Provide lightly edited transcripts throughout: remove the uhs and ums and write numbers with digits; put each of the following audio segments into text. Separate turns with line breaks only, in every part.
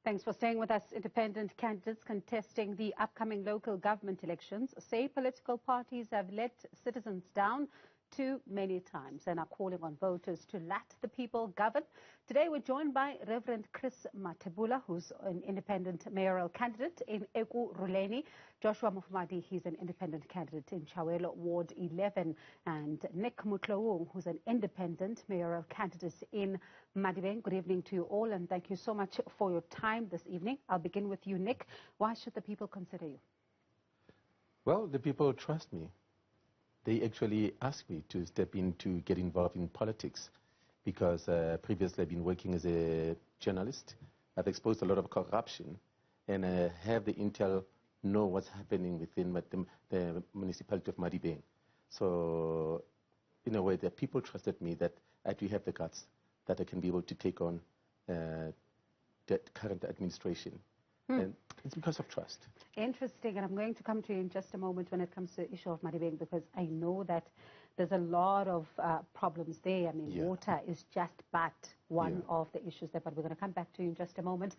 Thanks for staying with us. Independent candidates contesting the upcoming local government elections say political parties have let citizens down too many times and are calling on voters to let the people govern. Today we're joined by Reverend Chris Mathebula, who's an independent mayoral candidate in Ekurhuleni. Joshua Mufamadi, he's an independent candidate in Chiawelo, Ward 11. And Motloung, who's an independent mayoral candidate in Madibeng. Good evening to you all, and thank you so much for your time this evening. I'll begin with you, Nick. Why should the people consider you?
Well, the people trust me. They actually asked me to step in to get involved in politics because previously I've been working as a journalist. I've exposed a lot of corruption and have the intel know what's happening within the municipality of Madibeng. So in a way, the people trusted me that I do have the guts that I can be able to take on the current administration. And it's because of trust.
Interesting, and I'm going to come to you in just a moment when it comes to the issue of Madibeng, because I know that there's a lot of problems there. I mean, water is just but one of the issues there, but we're going to come back to you in just a moment.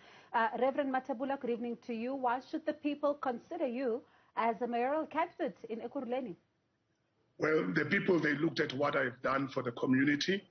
Reverend Mathebula, good evening to you. Why should the people consider you as a mayoral candidate in Ekurhuleni?
Well, the people, they looked at what I've done for the community,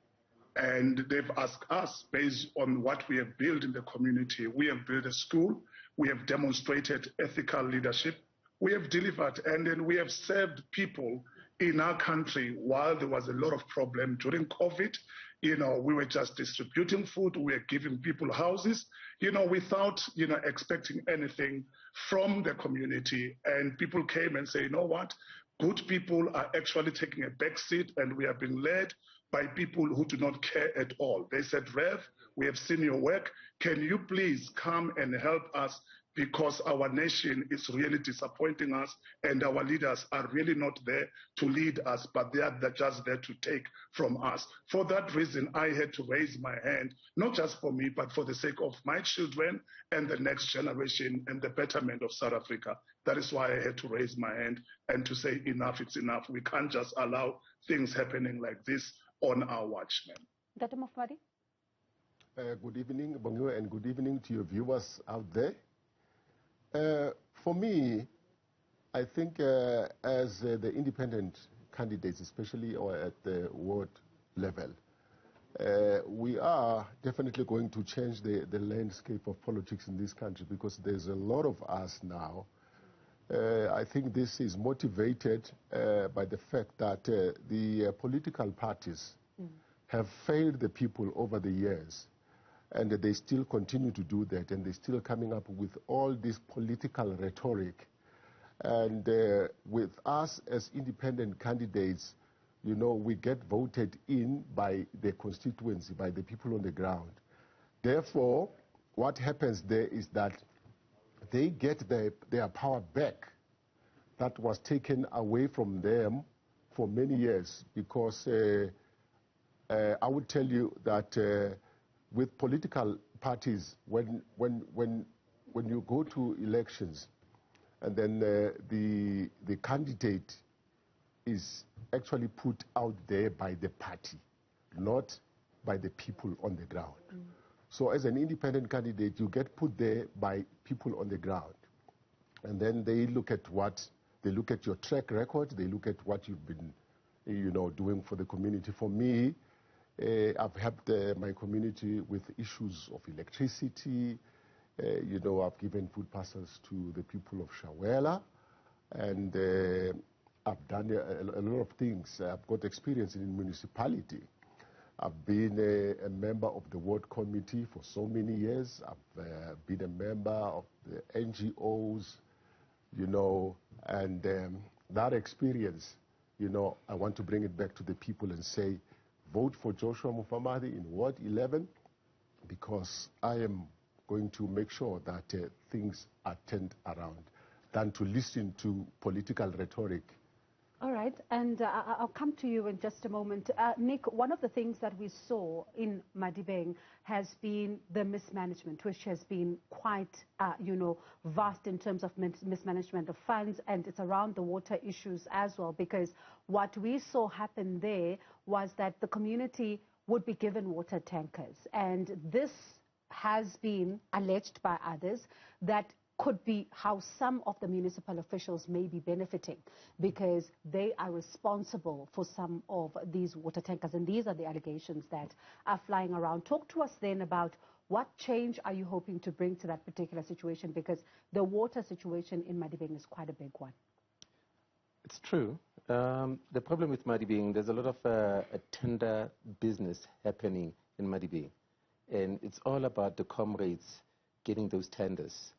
and they've asked us, based on what we have built in the community. We have built a school, we have demonstrated ethical leadership, we have delivered, and then we have served people in our country while there was a lot of problem during COVID. You know, we were just distributing food, we were giving people houses, you know, without, expecting anything from the community. And people came and say, you know what, good people are actually taking a back seat, and we are being led by people who do not care at all. They said, Rev, we have seen your work. Can you please come and help us, because our nation is really disappointing us and our leaders are really not there to lead us, but they are just there to take from us. For that reason, I had to raise my hand, not just for me, but for the sake of my children and the next generation and the betterment of South Africa. That is why I had to raise my hand and to say enough, it's enough. We can't just allow things happening like this on our watch, man.
Dr. Mufamadi?
Good evening, Bongo, and good evening to your viewers out there. For me, I think as the independent candidates, especially or at the ward level, we are definitely going to change the landscape of politics in this country, because there's a lot of us now. I think this is motivated by the fact that the political parties have failed the people over the years, and they still continue to do that, and they're still coming up with all this political rhetoric. And with us as independent candidates, you know, we get voted in by the constituency, by the people on the ground. Therefore, what happens there is that they get their power back that was taken away from them for many years, because I would tell you that with political parties, when you go to elections and then the candidate is actually put out there by the party, not by the people on the ground. So as an independent candidate, you get put there by people on the ground, and then they look at your track record, they look at what you've been, doing for the community. For me, I've helped my community with issues of electricity. I've given food parcels to the people of Chiawelo, and I've done a lot of things. I've got experience in municipality. I've been a member of the ward committee for so many years. I've been a member of the NGOs, and that experience, I want to bring it back to the people and say, vote for Joshua Mufamadi in Ward 11, because I am going to make sure that things are turned around, than to listen to political rhetoric.
All right, and I'll come to you in just a moment. Nick, one of the things that we saw in Madibeng has been the mismanagement, which has been quite, vast in terms of mismanagement of funds, and it's around the water issues as well, because what we saw happen there was that the community would be given water tankers, and this has been alleged by others that could be how some of the municipal officials may be benefiting because they are responsible for some of these water tankers. And these are the allegations that are flying around. Talk to us then about what change are you hoping to bring to that particular situation, because the water situation in Madibeng is quite a big one.
It's true. The problem with Madibeng, there's a lot of a tender business happening in Madibeng. And it's all about the comrades getting those tenders.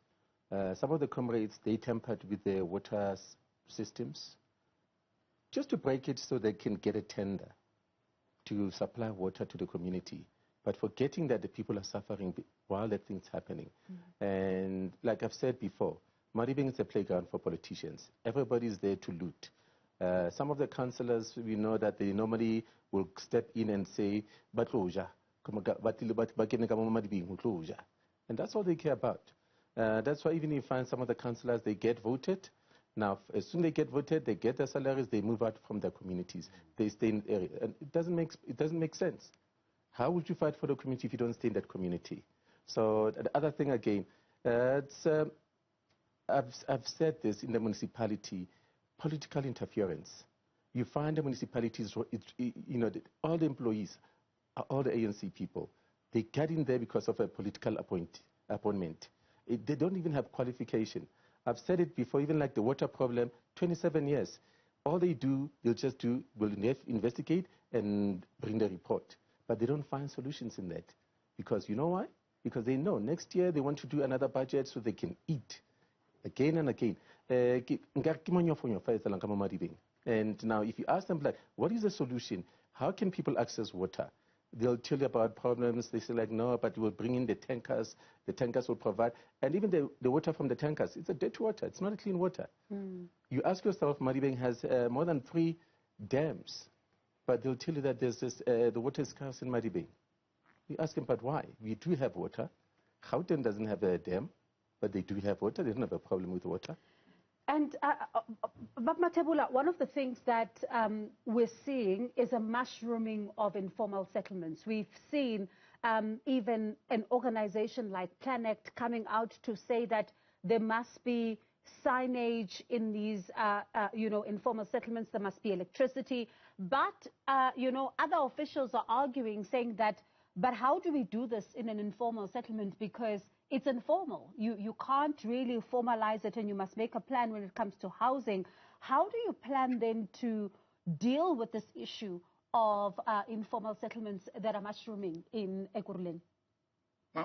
Some of the comrades, they tampered with their water systems just to break it so they can get a tender to supply water to the community, but forgetting that the people are suffering while that thing's happening. And like I've said before, Madibeng is a playground for politicians. Everybody's there to loot. Some of the councillors, we know that they normally will step in and say, and that's all they care about. That's why even you find some of the councillors, they get voted. Now, as soon as they get voted, they get their salaries, they move out from their communities. They stay in the area. And it doesn't make sense. How would you fight for the community if you don't stay in that community? So the other thing again, I've said this in the municipality, political interference. You find the municipalities, all the employees, all the ANC people, they get in there because of a political appointment. They don't even have qualification. I've said it before, even like the water problem, 27 years. All they do, will investigate and bring the report. But they don't find solutions in that. Because you know why? Because they know next year they want to do another budget so they can eat again and again. And now if you ask them, like, what is the solution? How can people access water? They'll tell you about problems. They say, like, no, but we'll bring in the tankers. The tankers will provide. And even the water from the tankers, it's a dirty water. It's not a clean water. You ask yourself, Madibeng has more than 3 dams. But they'll tell you that there's the water is scarce in Madibeng. You ask them, but why? We do have water. Gauteng doesn't have a dam, but they do have water. They don't have a problem with water.
And, but Mathebula, one of the things that we're seeing is a mushrooming of informal settlements. We've seen even an organization like Planet coming out to say that there must be signage in these, informal settlements. There must be electricity. But, other officials are arguing, saying that, but how do we do this in an informal settlement? Because it's informal. You can't really formalize it, and you must make a plan when it comes to housing. How do you plan then to deal with this issue of informal settlements that are mushrooming in Ekurhuleni?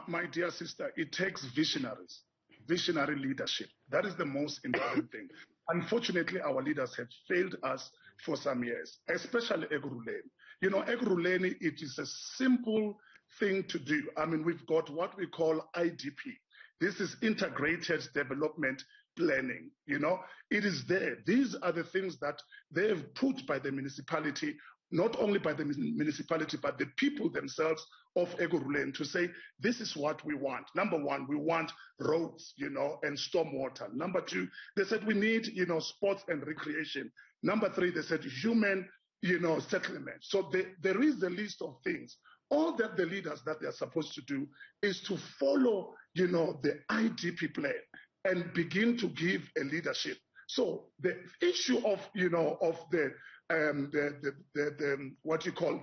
My dear sister, it takes visionary leadership. That is the most important thing. Unfortunately, our leaders have failed us for some years, especially Ekurhuleni. Ekurhuleni, it is a simple thing to do. I mean, we've got what we call IDP. This is integrated development planning. It is there. These are the things that they have put by the municipality, not only by the municipality, but the people themselves of Ekurhuleni to say, this is what we want. Number one, we want roads, and stormwater. Number two, they said we need, sports and recreation. Number three, they said human, settlement. So there is a list of things. All that the leaders that they're supposed to do is to follow, the IDP plan and begin to give a leadership. So the issue of, of what you call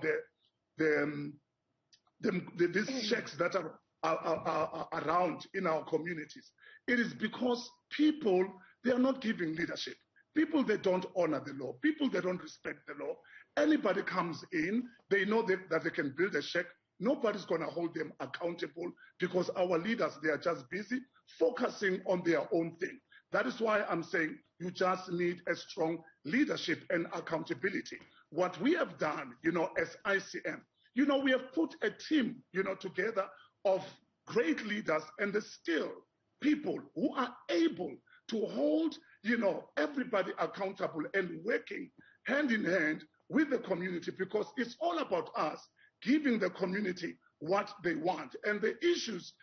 these checks that are around in our communities, it is because people, they are not giving leadership. People, they don't honor the law. People, they don't respect the law. Anybody comes in, they know that they can build a check. Nobody's going to hold them accountable because our leaders, they are just busy focusing on their own thing. That is why I'm saying you just need a strong leadership and accountability. What we have done, as ICM, we have put a team, together of great leaders and the skilled people who are able to hold, everybody accountable and working hand in hand with the community, because it's all about us giving the community what they want. And the issues,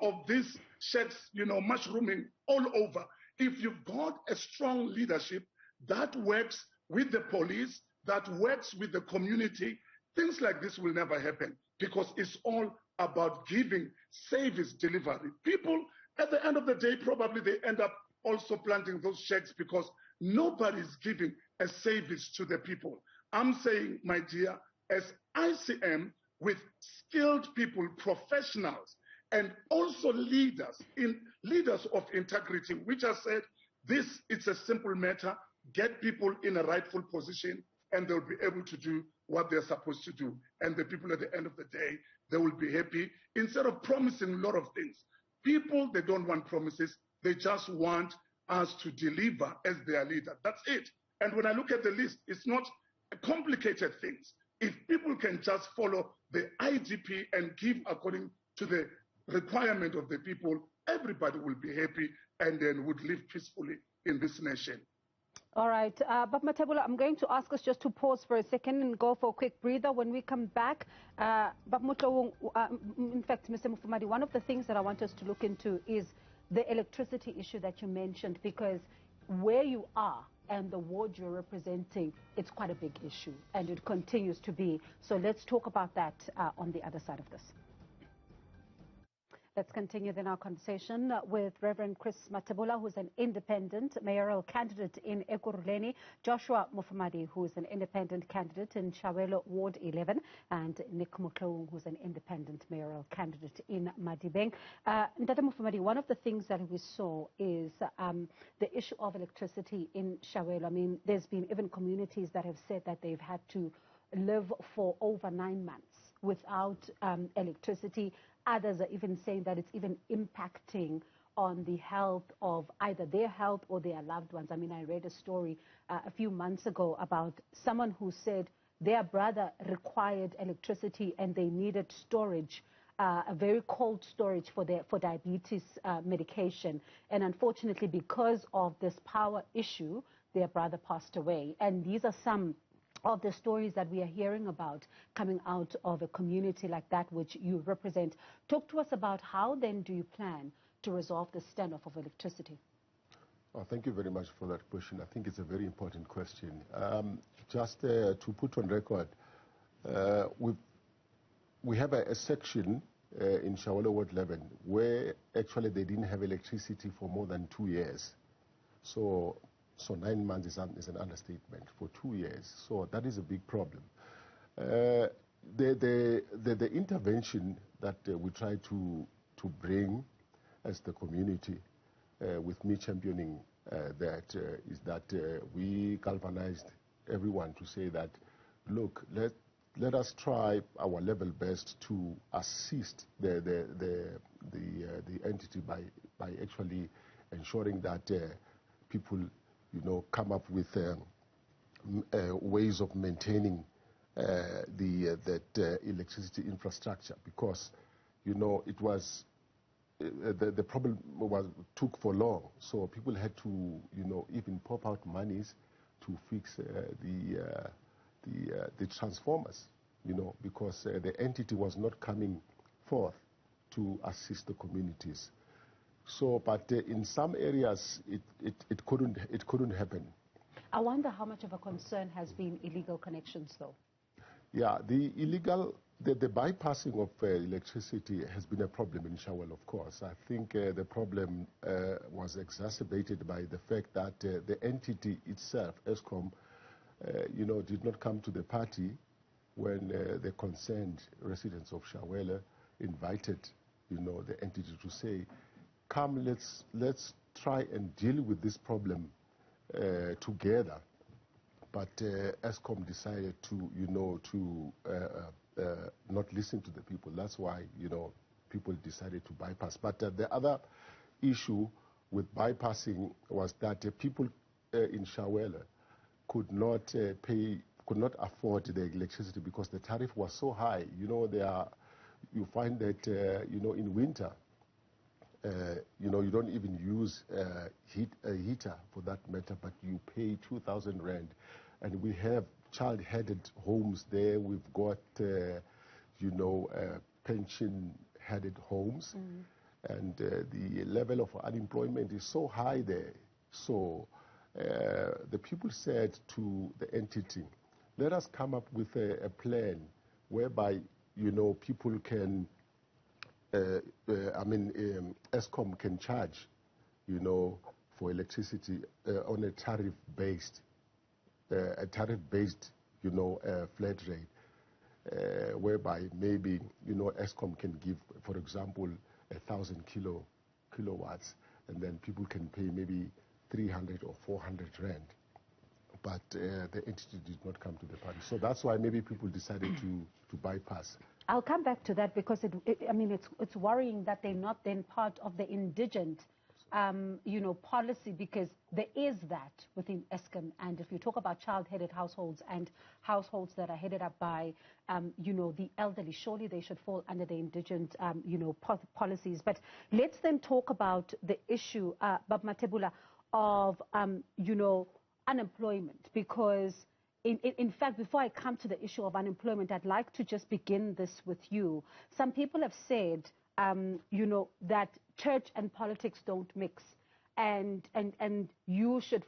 of these sheds, mushrooming all over. If you've got a strong leadership that works with the police, that works with the community, things like this will never happen because it's all about giving service delivery. People, at the end of the day, probably they end up also planting those sheds because nobody is giving a service to the people. I'm saying, my dear, as ICM, with skilled people, professionals, and also leaders of integrity, which have said, this is a simple matter, get people in a rightful position, and they'll be able to do what they're supposed to do. And the people at the end of the day, they will be happy. Instead of promising a lot of things, people, they don't want promises. They just want us to deliver as their leader. That's it. And when I look at the list, it's not complicated things. If people can just follow the IDP and give according to the requirement of the people, everybody will be happy and then would live peacefully in this nation.
All right, but Mathebula, I'm going to ask us just to pause for a second and go for a quick breather. When we come back, but Motloung, in fact, Mr. Mufamadi, one of the things that I want us to look into is the electricity issue that you mentioned, because where you are and the ward you're representing, it's quite a big issue, and it continues to be. So let's talk about that on the other side of this. Let's continue then our conversation with Reverend Chris Mathebula, who's an independent mayoral candidate in Ekurhuleni, Joshua Mufamadi, who's an independent candidate in Chiawelo Ward 11, and Motloung, who's an independent mayoral candidate in Madibeng. Ndata Mufamadi, one of the things that we saw is the issue of electricity in Chiawelo. I mean, there's been even communities that have said that they've had to live for over 9 months without electricity. Others are even saying that it's even impacting on the health of either their health or their loved ones. I mean, I read a story a few months ago about someone who said their brother required electricity and they needed storage, a very cold storage for diabetes medication. And unfortunately, because of this power issue, their brother passed away. And these are some of the stories that we are hearing about coming out of a community like that which you represent. Talk to us about how then do you plan to resolve the standoff of electricity?
Oh, thank you very much for that question. I think it's a very important question. Just to put on record, we have a section in Chiawelo Ward 11 where actually they didn't have electricity for more than 2 years. So 9 months is an understatement for 2 years. So that is a big problem. The intervention that we try to bring as the community, with me championing that, is that we galvanized everyone to say that, look, let us try our level best to assist the entity by actually ensuring that people, come up with ways of maintaining that electricity infrastructure, because it was the problem took for long, so people had to even pop out monies to fix the transformers, because the entity was not coming forth to assist the communities. So, but in some areas, it couldn't happen.
I wonder how much of a concern has been illegal connections, though.
Yeah, the bypassing of electricity has been a problem in Chiawelo, of course. I think the problem was exacerbated by the fact that the entity itself, ESCOM, did not come to the party when the concerned residents of Chiawelo invited, the entity to say, come, let's try and deal with this problem together. But ESCOM decided to, not listen to the people. That's why, people decided to bypass. But the other issue with bypassing was that people in Chiawelo could not afford the electricity because the tariff was so high. You find that, in winter, you don't even use a heater for that matter, but you pay 2,000 rand. And we have child-headed homes there. We've got, pension-headed homes. Mm-hmm. And the level of unemployment is so high there. So the people said to the entity, let us come up with a plan whereby, people can ESCOM can charge, for electricity on a tariff-based, flat rate, whereby maybe, ESCOM can give, for example, 1,000 kilowatts, and then people can pay maybe 300 or 400 rand. But the entity did not come to the party. So that's why maybe people decided to bypass.
I'll come back to that because it's worrying that they're not then part of the indigent policy, because there is that within ESCOM. And if you talk about child-headed households and households that are headed up by, the elderly, surely they should fall under the indigent, policies. But let's then talk about the issue, Mathebula, of, unemployment, because in fact, before I come to the issue of unemployment, I'd like to just begin this with you. Some people have said, that church and politics don't mix, and you should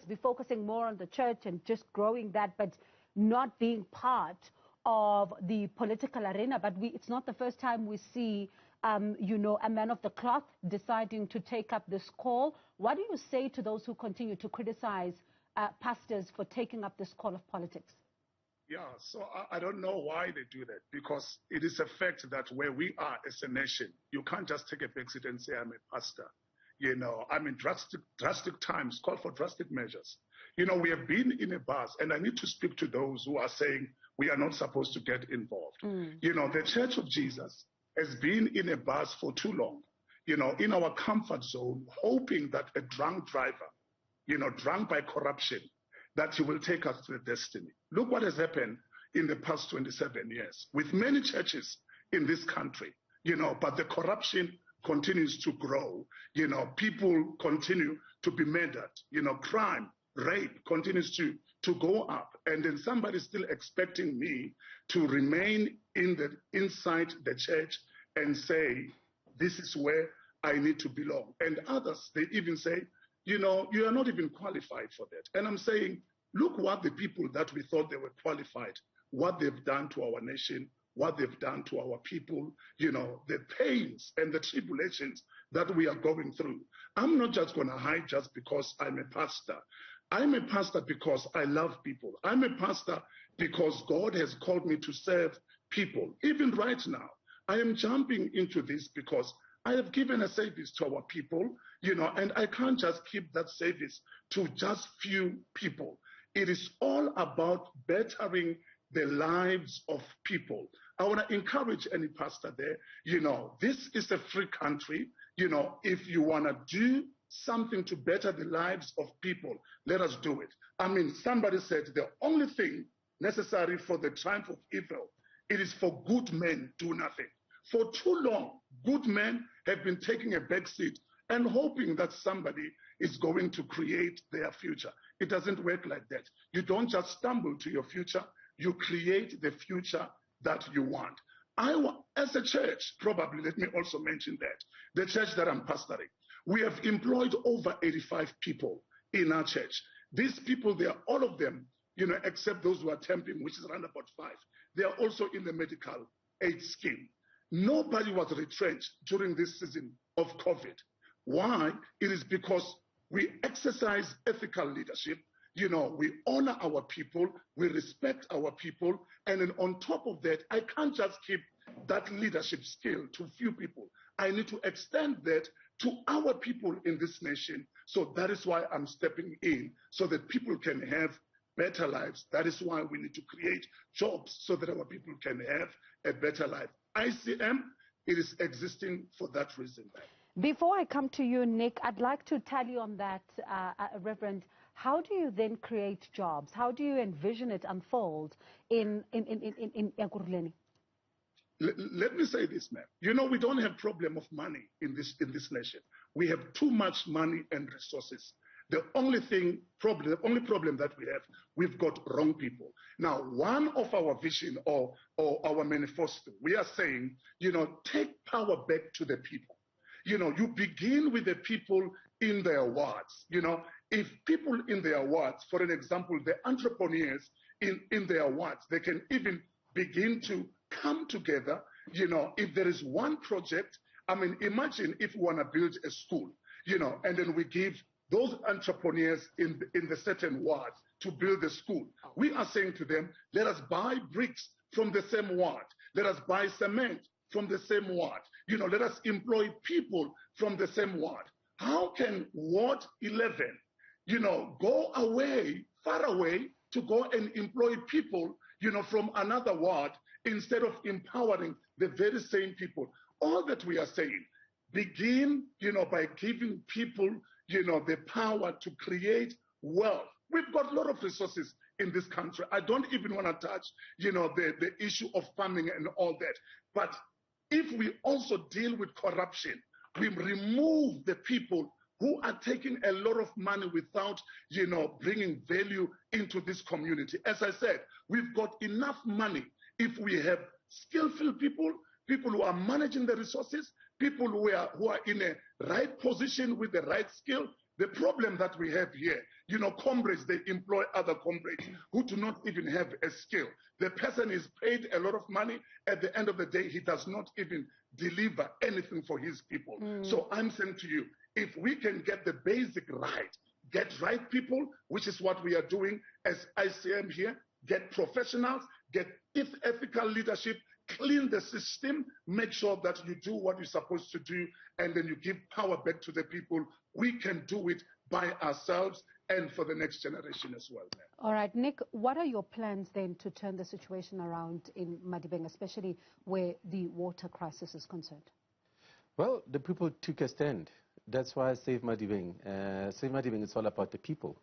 be focusing more on the church and just growing that, but not being part of the political arena. But it's not the first time we see, a man of the cloth deciding to take up this call. What do you say to those who continue to criticize pastors for taking up this call of politics?
Yeah, so I don't know why they do that, because it is a fact that where we are as a nation, you can't just take a backseat and say, I'm a pastor. Drastic times call for drastic measures. We have been in a buzz, and I need to speak to those who are saying we are not supposed to get involved. The Church of Jesus has been in a buzz for too long, in our comfort zone, hoping that a drunk driver, drunk by corruption, that he will take us to the destiny. Look what has happened in the past 27 years with many churches in this country, but the corruption continues to grow. People continue to be murdered. Crime, rape continues to go up. And then somebody's still expecting me to remain inside the church and say, this is where I need to belong. And others, they even say, you are not even qualified for that. And I'm saying, look what the people that we thought they were qualified, what they've done to our nation, what they've done to our people, the pains and the tribulations that we are going through. I'm not just going to hide just because I'm a pastor. I'm a pastor because I love people. I'm a pastor because God has called me to serve people. Even right now, I am jumping into this because I have given a service to our people, and I can't just keep that service to just few people. It is all about bettering the lives of people. I want to encourage any pastor there, this is a free country. If you want to do something to better the lives of people, let us do it. Somebody said the only thing necessary for the triumph of evil, it is for good men do nothing. For too long, good men have been taking a back seat and hoping that somebody is going to create their future. It doesn't work like that. You don't just stumble to your future, you create the future that you want. As a church, probably, let me also mention that, the church that I'm pastoring, we have employed over 85 people in our church. These people, they are all of them, except those who are temping, which is around about 5. They are also in the medical aid scheme. Nobody was retrenched during this season of COVID. Why? It is because we exercise ethical leadership. We honor our people, we respect our people, and then on top of that, I can't just keep that leadership skill to few people. I need to extend that to our people in this nation. So that is why I'm stepping in, so that people can have better lives. That is why we need to create jobs so that our people can have a better life. ICM, it is existing for that reason.
Before I come to you, Nick, I'd like to tell you on that, Reverend, how do you then create jobs? How do you envision it unfold in Ekurhuleni?
Let me say this, ma'am. We don't have problem of money in this nation. We have too much money and resources. The only problem that we have, we've got wrong people. Now, one of our vision or our manifesto, we are saying, take power back to the people. You begin with the people in their wards. If people in their wards, for an example, the entrepreneurs in their wards, they can even begin to come together You know, if there is one project, I mean, imagine if we want to build a school, you know, and then we give those entrepreneurs in the certain ward to build the school. We are saying to them, let us buy bricks from the same ward. Let us buy cement from the same ward. You know, let us employ people from the same ward. How can Ward 11, you know, go away, far away, to go and employ people, you know, from another ward instead of empowering the very same people? All that we are saying, begin, you know, by giving people, you know, the power to create wealth. We've got a lot of resources in this country. I don't even want to touch, you know, the issue of farming and all that. But if we also deal with corruption, we remove the people who are taking a lot of money without, you know, bringing value into this community. As I said, we've got enough money if we have skillful people, people who are managing the resources, people who are in a right position with the right skill. The problem that we have here, you know, comrades, they employ other comrades who do not even have a skill. The person is paid a lot of money. At the end of the day, he does not even deliver anything for his people. So I'm saying to you, if we can get the basic right, get right people, which is what we are doing as ICM here, get professionals, get ethical leadership, clean the system, make sure that you do what you're supposed to do, and then you give power back to the people. We can do it by ourselves and for the next generation as well.
All right, Nick, what are your plans then to turn the situation around in Madibeng, especially where the water crisis is concerned?
Well, the people took a stand. That's why I Save Madibeng. Save Madibeng is all about the people.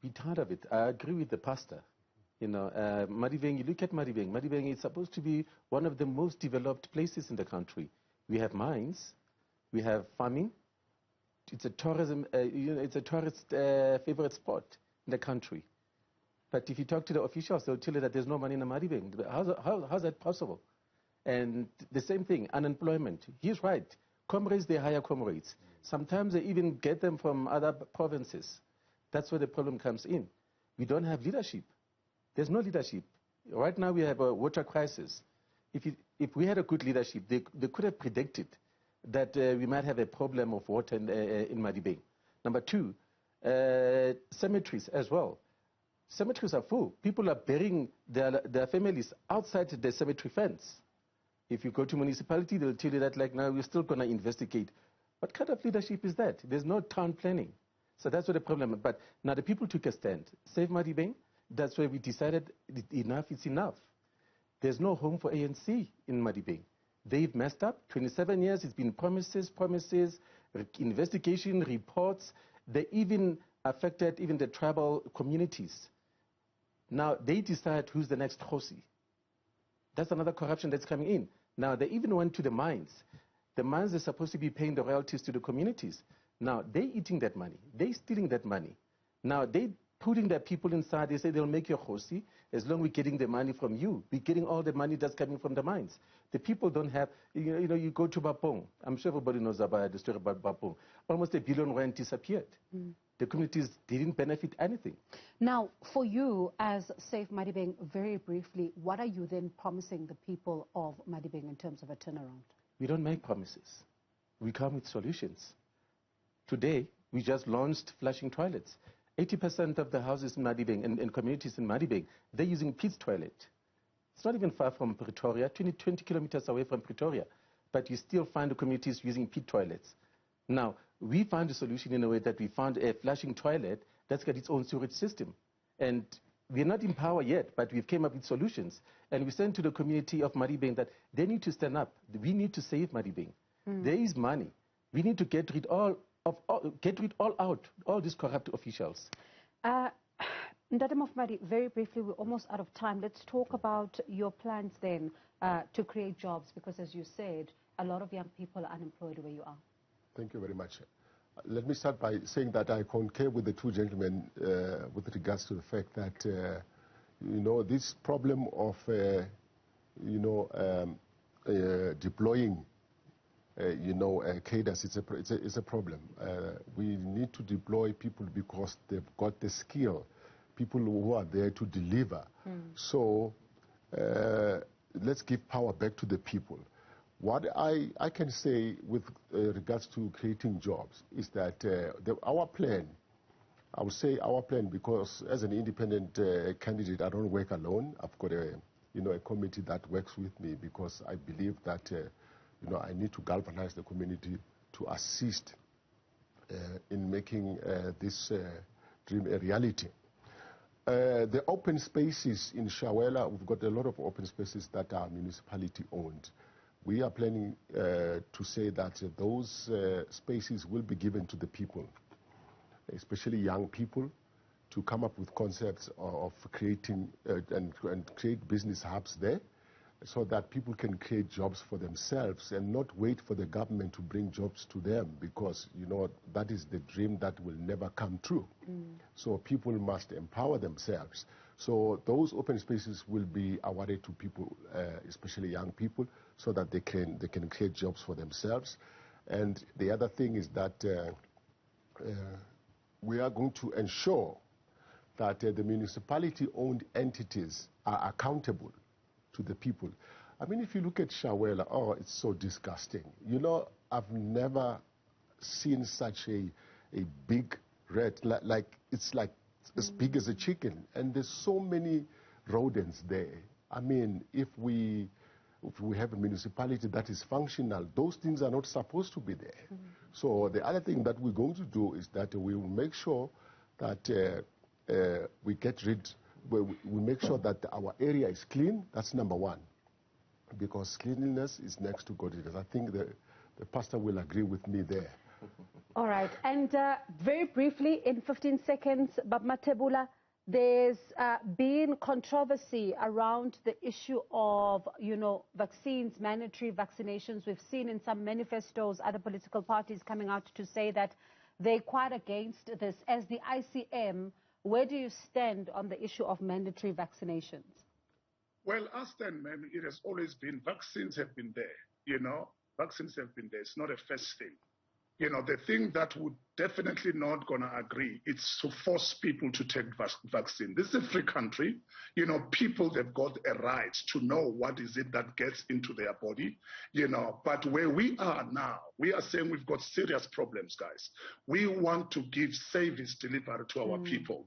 We're tired of it. I agree with the pastor. You know, Madibeng, you look at Madibeng. Madibeng is supposed to be one of the most developed places in the country. We have mines, we have farming. It's a tourism, you know, it's a tourist favorite spot in the country. But if you talk to the officials, they'll tell you that there's no money in Madibeng. How's that possible? And the same thing, unemployment. He's right. Comrades, they hire comrades. Sometimes they even get them from other provinces. That's where the problem comes in. We don't have leadership. There's no leadership. Right now we have a water crisis. If we had a good leadership, they could have predicted that we might have a problem of water in Madibeng. Number two, cemeteries as well. Cemeteries are full. People are burying their families outside the cemetery fence. If you go to municipality, they'll tell you that, like, now we're still going to investigate. What kind of leadership is that? There's no town planning. So that's what the problem is. But now the people took a stand. Save Madibeng. That's where we decided enough is enough. There's no home for ANC in Madibeng. They've messed up. 27 years, it's been promises, investigation, reports. They even affected even the tribal communities. Now they decide who's the next Khosi. That's another corruption that's coming in. Now they even went to the mines. The mines are supposed to be paying the royalties to the communities. Now they're eating that money. They're stealing that money. Now they putting their people inside. They say they'll make you a Khosi as long as we're getting the money from you. We're getting all the money that's coming from the mines. The people don't have, you know, you go to Bapong. I'm sure everybody knows about the story about Bapong. Almost R1 billion disappeared. The communities didn't benefit anything.
Now, for you as Save Madibeng, very briefly, what are you then promising the people of Madibeng in terms of a turnaround?
We don't make promises. We come with solutions. Today, we just launched flushing toilets. 80% of the houses in Madibeng and communities in Madibeng, they're using pit toilet. It's not even far from Pretoria, 20 kilometers away from Pretoria, but you still find the communities using pit toilets. Now, we found a solution in a way that we found a flushing toilet that's got its own sewage system. And we're not in power yet, but we've came up with solutions. And we sent to the community of Madibeng that they need to stand up. We need to save Madibeng. There is money. We need to get rid all these corrupt officials.
Ndade Mufamadi, very briefly, we're almost out of time. Let's talk about your plans then to create jobs, because as you said, a lot of young people are unemployed where you are.
Thank you very much. Let me start by saying that I concur with the two gentlemen with regards to the fact that, you know, this problem of, deploying, cadres, it's a problem. We need to deploy people because they've got the skill, people who are there to deliver. So let's give power back to the people. What I can say with regards to creating jobs is that our plan, I would say our plan, because as an independent candidate, I don't work alone. I've got a committee that works with me, because I believe that I need to galvanize the community to assist in making this dream a reality. The open spaces in Chiawelo, we've got a lot of open spaces that are municipality owned. We are planning to say that those spaces will be given to the people, especially young people, to come up with concepts of creating and create business hubs there, so that people can create jobs for themselves and not wait for the government to bring jobs to them, because that is the dream that will never come true. So people must empower themselves. So those open spaces will be awarded to people, especially young people, so that they can create jobs for themselves. And the other thing is that we are going to ensure that the municipality-owned entities are accountable to the people. I mean, if you look at Chiawelo, oh, it's so disgusting. I've never seen such a big rat, it's like as big as a chicken, and there's so many rodents there. I mean, if we have a municipality that is functional, those things are not supposed to be there. So the other thing that we're going to do is that we will make sure that we make sure that our area is clean. That's number one, because cleanliness is next to godliness. I think the pastor will agree with me there.
All right, and very briefly, in 15 seconds, Mathebula, there's been controversy around the issue of, vaccines, mandatory vaccinations. We've seen in some manifestos other political parties coming out to say that they're quite against this. As the ICM, where do you stand on the issue of mandatory vaccinations?
Well, I stand, man, it has always been, vaccines have been there, vaccines have been there. It's not a first thing. The thing that would definitely not going to agree is to force people to take vaccine. This is a free country. People, they've got a right to know what is it that gets into their body, But where we are now, we are saying we've got serious problems, guys. We want to give service delivery to our people.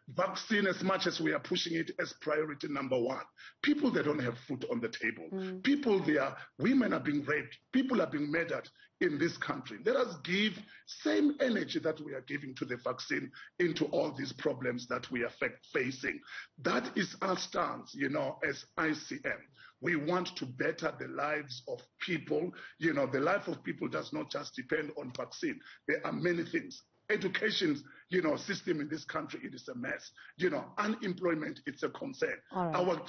Vaccine, as much as we are pushing it as priority number one, people, they don't have food on the table. People, women are being raped. People are being murdered in this country. Let us give same energy that we are giving to the vaccine into all these problems that we are facing. That is our stance, as ICM. We want to better the lives of people. The life of people does not just depend on vaccine. There are many things. Education, system in this country, it is a mess. Unemployment, it's a concern. Right. Our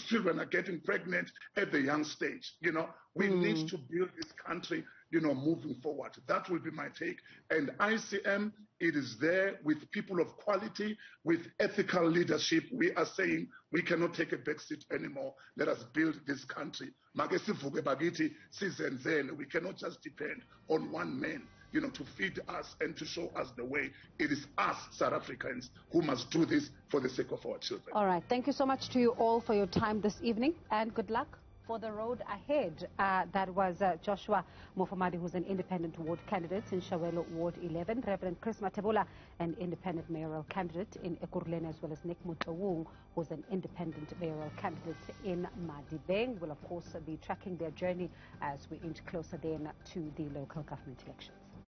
children are getting pregnant at the young stage. We need to build this country, moving forward. That will be my take. And ICM, it is there with people of quality, with ethical leadership. We are saying we cannot take a backseat anymore. Let us build this country. We cannot just depend on one man, to feed us and to show us the way. It is us, South Africans, who must do this for the sake of our children.
All right. Thank you so much to you all for your time this evening, and good luck for the road ahead. That was Joshua Mufamadi, who's an independent ward candidate in Chiawelo Ward 11, Reverend Chris Mathebula, an independent mayoral candidate in Ekurhuleni, as well as Motloung, who's an independent mayoral candidate in Madibeng. We'll, of course, be tracking their journey as we inch closer then to the local government election.